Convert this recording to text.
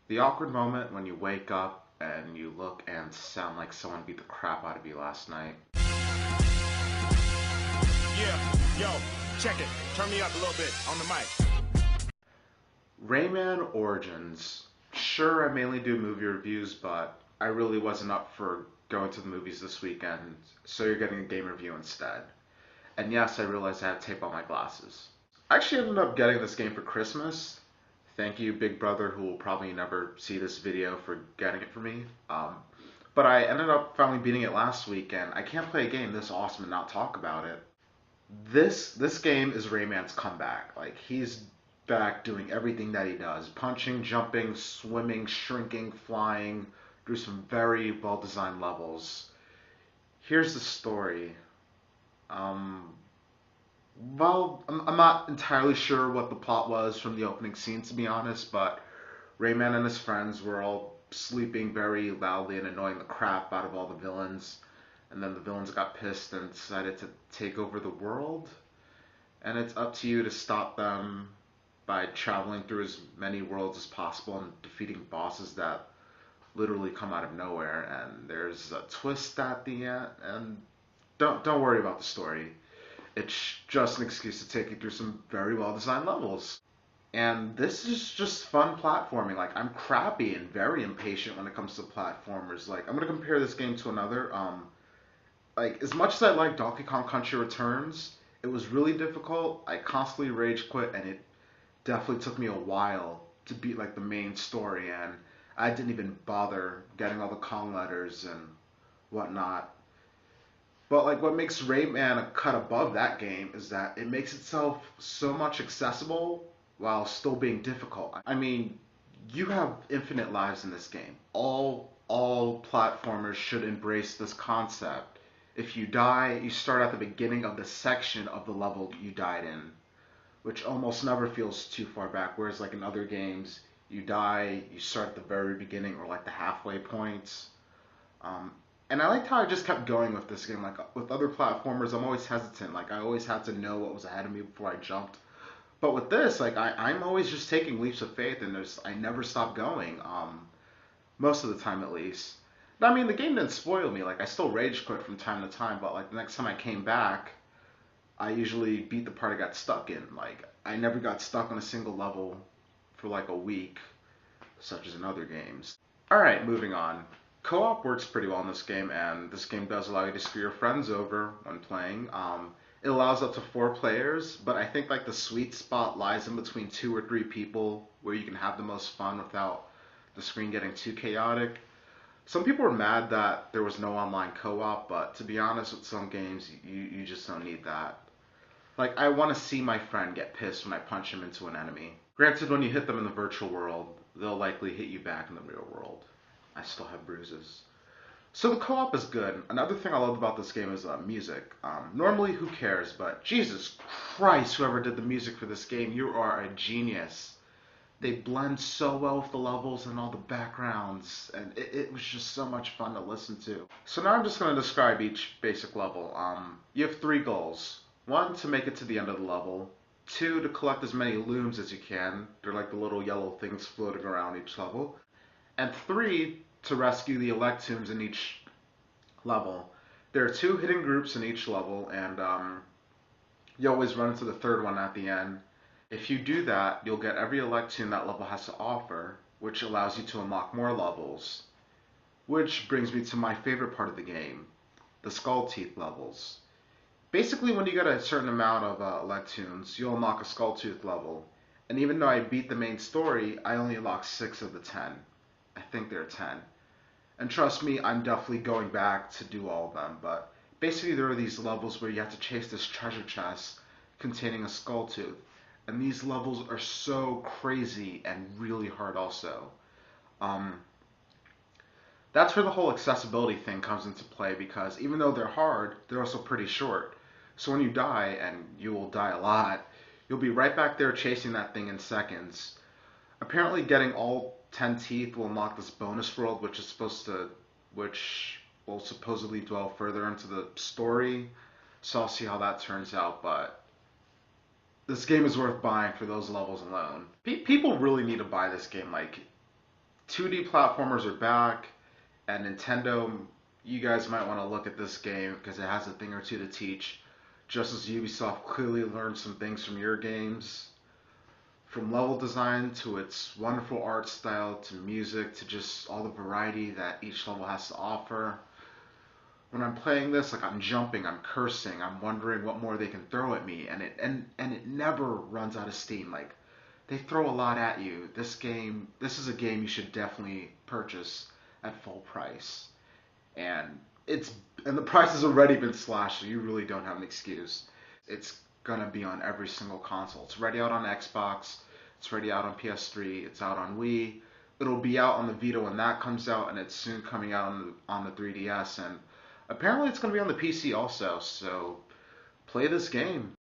The awkward moment when you wake up and you look and sound like someone beat the crap out of you last night. Yeah, yo, check it. Turn me up a little bit on the mic. Rayman Origins. Sure, I mainly do movie reviews, but I really wasn't up for going to the movies this weekend, so you're getting a game review instead. And yes, I realized I had tape on my glasses. I actually ended up getting this game for Christmas. Thank you, Big Brother, who will probably never see this video, for getting it for me. But I ended up finally beating it last week, and I can't play a game this awesome and not talk about it. This game is Rayman's comeback. Like, he's back doing everything that he does: punching, jumping, swimming, shrinking, flying, through some very well designed levels. Here's the story. Um, I'm not entirely sure what the plot was from the opening scene, to be honest, but Rayman and his friends were all sleeping very loudly and annoying the crap out of all the villains. And then the villains got pissed and decided to take over the world. And it's up to you to stop them by traveling through as many worlds as possible and defeating bosses that literally come out of nowhere. And there's a twist at the end. And don't worry about the story. It's just an excuse to take you through some very well designed levels. And this is just fun platforming. Like, I'm crappy and very impatient when it comes to platformers. Like, I'm gonna compare this game to another. Like, as much as I like Donkey Kong Country Returns, it was really difficult. I constantly rage quit, and it definitely took me a while to beat like the main story, and I didn't even bother getting all the Kong letters and whatnot. But like, what makes Rayman a cut above that game is that it makes itself so much accessible while still being difficult. I mean, you have infinite lives in this game. All platformers should embrace this concept. If you die, you start at the beginning of the section of the level you died in, which almost never feels too far back. Whereas like in other games, you die, you start at the very beginning or like the halfway points. Um, and I liked how I just kept going with this game. Like with other platformers, I'm always hesitant. Like I always had to know what was ahead of me before I jumped. But with this, like I'm always just taking leaps of faith, and I never stop going. Most of the time at least. But I mean, the game didn't spoil me. Like I still rage quit from time to time, but like the next time I came back, I usually beat the part I got stuck in. Like I never got stuck on a single level for like a week, such as in other games. All right, moving on. Co-op works pretty well in this game, and this game does allow you to screw your friends over when playing. It allows up to 4 players, but I think like the sweet spot lies in between 2 or 3 people, where you can have the most fun without the screen getting too chaotic. Some people were mad that there was no online co-op, but to be honest, with some games, you just don't need that. Like, I want to see my friend get pissed when I punch him into an enemy. Granted, when you hit them in the virtual world, they'll likely hit you back in the real world. I still have bruises. So the co-op is good. Another thing I loved about this game is music. Normally, who cares? But Jesus Christ, whoever did the music for this game, you are a genius. They blend so well with the levels and all the backgrounds, and it was just so much fun to listen to. So now I'm just going to describe each basic level. You have 3 goals. 1, to make it to the end of the level. 2, to collect as many looms as you can. They're like the little yellow things floating around each level. And 3, to rescue the Electoons in each level. There are 2 hidden groups in each level, and you always run into the third one at the end. If you do that, you'll get every Electoon that level has to offer, which allows you to unlock more levels. Which brings me to my favorite part of the game, the Skull Teeth levels. Basically, when you get a certain amount of Electoons, you'll unlock a Skull Tooth level. And even though I beat the main story, I only unlocked 6 of the 10. I think there are 10. And trust me, I'm definitely going back to do all of them. But basically, there are these levels where you have to chase this treasure chest containing a skull tooth. And these levels are so crazy and really hard also. Um, that's where the whole accessibility thing comes into play, because even though they're hard, they're also pretty short. So when you die, and you will die a lot, you'll be right back there chasing that thing in seconds. Apparently, getting all 10 teeth will unlock this bonus world, which will supposedly dwell further into the story. So I'll see how that turns out, but this game is worth buying for those levels alone. People really need to buy this game. Like, 2D platformers are back, and Nintendo, you guys might want to look at this game because it has a thing or two to teach. Just as Ubisoft clearly learned some things from your games, from level design to its wonderful art style to music to just all the variety that each level has to offer. When I'm playing this, like I'm jumping, I'm cursing, I'm wondering what more they can throw at me, and it never runs out of steam. Like they throw a lot at you. This is a game you should definitely purchase at full price, and it's and the price has already been slashed, so you really don't have an excuse. It's gonna be on every single console. It's already out on Xbox. It's already out on PS3. It's out on Wii. It'll be out on the Vita when that comes out, and it's soon coming out on the 3DS. And apparently, it's gonna be on the PC also. So play this game.